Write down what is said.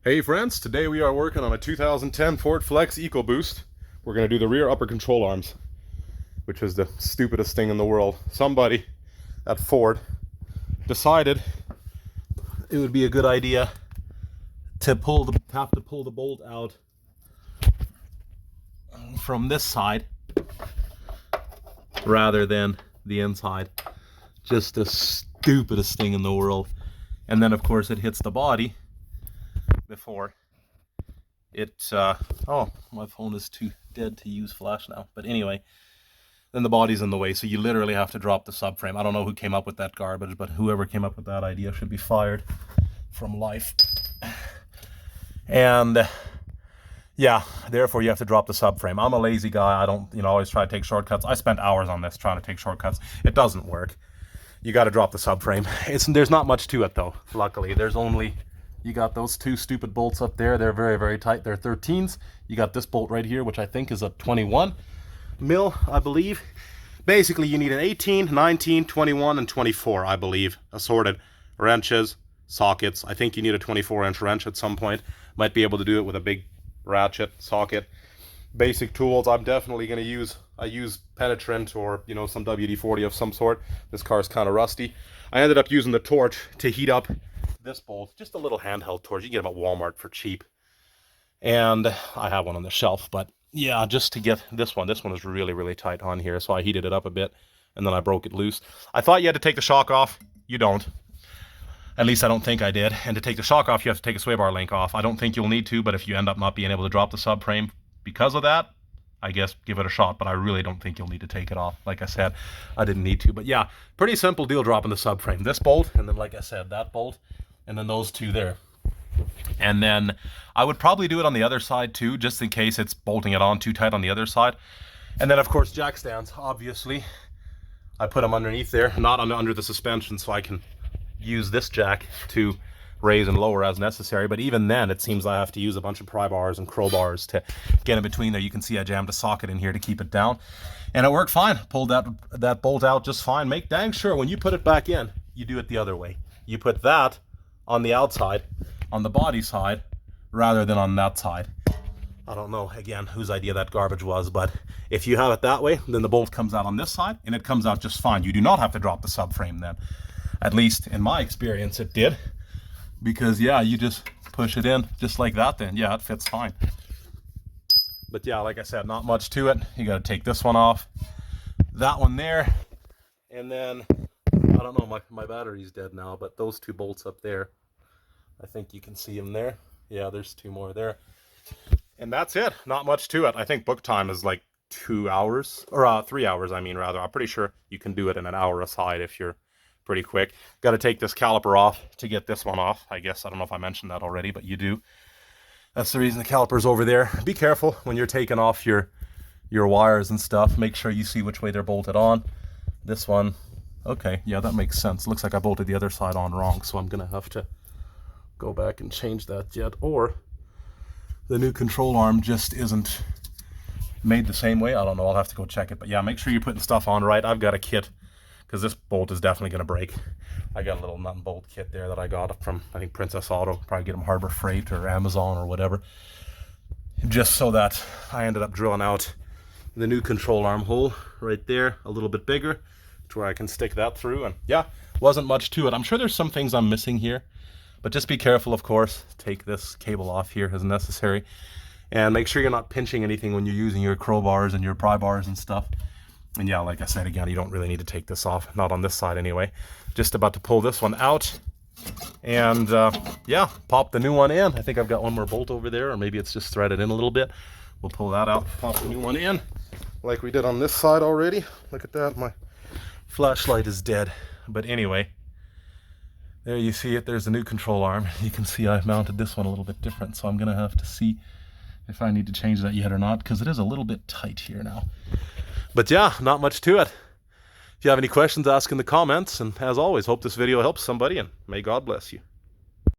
Hey friends, today we are working on a 2010 Ford Flex EcoBoost. We're going to do the rear upper control arms, which is the stupidest thing in the world. Somebody at Ford decided it would be a good idea to have to pull the bolt out from this side rather than the inside. Just the stupidest thing in the world. And then of course it hits the body before it oh, my phone is too dead to use flash now, but anyway, then the body's in the way, so you literally have to drop the subframe. I don't know who came up with that garbage, but whoever came up with that idea should be fired from life. And yeah, therefore you have to drop the subframe. I'm a lazy guy. I don't, always try to take shortcuts. I spent hours on this trying to take shortcuts. It doesn't work. You got to drop the subframe. There's not much to it though. Luckily, you got those two stupid bolts up there. They're very, very tight. They're 13s. You got this bolt right here, which I think is a 21 mil, I believe. Basically, you need an 18, 19, 21, and 24, I believe. Assorted wrenches, sockets. I think you need a 24-inch wrench at some point. Might be able to do it with a big ratchet socket. Basic tools. I'm definitely going to use, I use penetrant or, some WD-40 of some sort. This car is kind of rusty. I ended up using the torch to heat up this bolt, just a little handheld torch. You can get them at Walmart for cheap, and I have one on the shelf. But yeah, just to get this one is really, really tight on here, so I heated it up a bit and then I broke it loose. I thought you had to take the shock off. You don't. At least I don't think I did. And to take the shock off, you have to take a sway bar link off. I don't think you'll need to, but if you end up not being able to drop the subframe because of that, I guess give it a shot, but I really don't think you'll need to take it off. Like I said, I didn't need to. But yeah, pretty simple deal dropping the subframe. This bolt, and then like I said, that bolt, and then those two there. And then I would probably do it on the other side too, just in case it's bolting it on too tight on the other side. And then of course jack stands, obviously. I put them underneath there, not under the suspension, so I can use this jack to raise and lower as necessary. But even then, it seems I have to use a bunch of pry bars and crowbars to get in between there. You can see I jammed a socket in here to keep it down, and it worked fine. Pulled that bolt out just fine. Make dang sure when you put it back in, you do it the other way. You put that on the outside, on the body side, rather than on that side. I don't know, again, whose idea that garbage was, but if you have it that way, then the bolt comes out on this side, and it comes out just fine. You do not have to drop the subframe then. At least in my experience, it did. Because, yeah, you just push it in just like that then. Yeah, it fits fine. But yeah, like I said, not much to it. You got to take this one off. That one there. And then, I don't know, my battery's dead now, but those two bolts up there, I think you can see them there. Yeah, there's two more there. And that's it. Not much to it. I think book time is like 2 hours, or 3 hours, I mean, rather. I'm pretty sure you can do it in an hour aside if you're pretty quick. Got to take this caliper off to get this one off. I guess, I don't know if I mentioned that already, but you do. That's the reason the caliper's over there. Be careful when you're taking off your wires and stuff. Make sure you see which way they're bolted on. This one, okay, yeah, that makes sense. Looks like I bolted the other side on wrong, so I'm gonna have to go back and change that yet, or the new control arm just isn't made the same way. I don't know, I'll have to go check it. But yeah, make sure you're putting stuff on right. I've got a kit, because this bolt is definitely going to break. I got a little nut and bolt kit there that I got from, I think, Princess Auto. Probably get them Harbor Freight or Amazon or whatever. Just so that I ended up drilling out the new control arm hole right there, a little bit bigger, to where I can stick that through. And yeah, wasn't much to it. I'm sure there's some things I'm missing here, but just be careful, of course. Take this cable off here as necessary. And make sure you're not pinching anything when you're using your crowbars and your pry bars and stuff. And yeah, like I said, again, you don't really need to take this off. Not on this side anyway. Just about to pull this one out. And yeah, pop the new one in. I think I've got one more bolt over there, or maybe it's just threaded in a little bit. We'll pull that out, pop the new one in, like we did on this side already. Look at that, my flashlight is dead. But anyway, there you see it. There's the new control arm. You can see I've mounted this one a little bit different, so I'm going to have to see if I need to change that yet or not, because it is a little bit tight here now. But yeah, not much to it. If you have any questions, ask in the comments. And as always, hope this video helps somebody, and may God bless you.